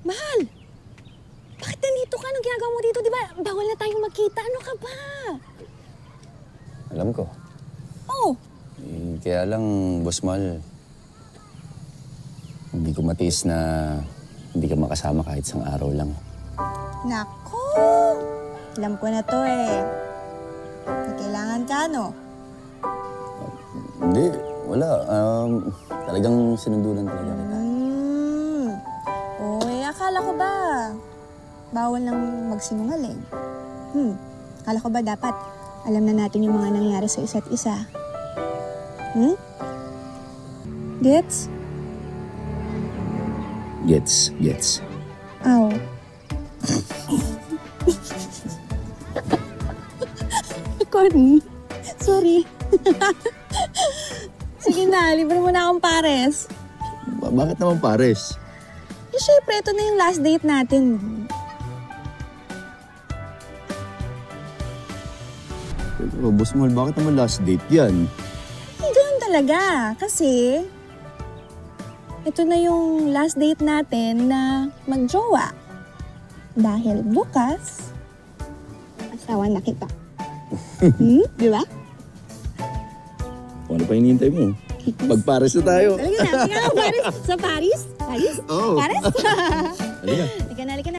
Mahal! Bakit nandito ka? Anong ginagawa mo dito? Di ba bawal na tayong magkita? Ano ka ba? Alam ko. Oo. Kaya lang, Boss Mal, hindi ko matiis na hindi ka makasama kahit isang araw lang. Nako! Alam ko na to eh. May kailangan ka, no? Hindi, wala. Talagang sinundulan talaga kita. Oy, akala ko ba bawal lang magsinungaling? Akala ko ba dapat alam na natin yung mga nangyari sa isa't isa? Gets? Gets. Aw. Corny. Sorry. Sige na, libre mo na akong pares. Bakit naman pares? Eh, syempre, ito na yung last date natin. Pero, Boss Mal, bakit naman last date yan? Eh, ganun talaga. Kasi, ito na yung last date natin na magjowa. Dahil bukas, asawa na kita. Di ba? Ano pa hinihintay mo? Magpares na tayo. Halika na, Paris? Sa Paris? Paris? Oo. Paris? Halika. Halika na.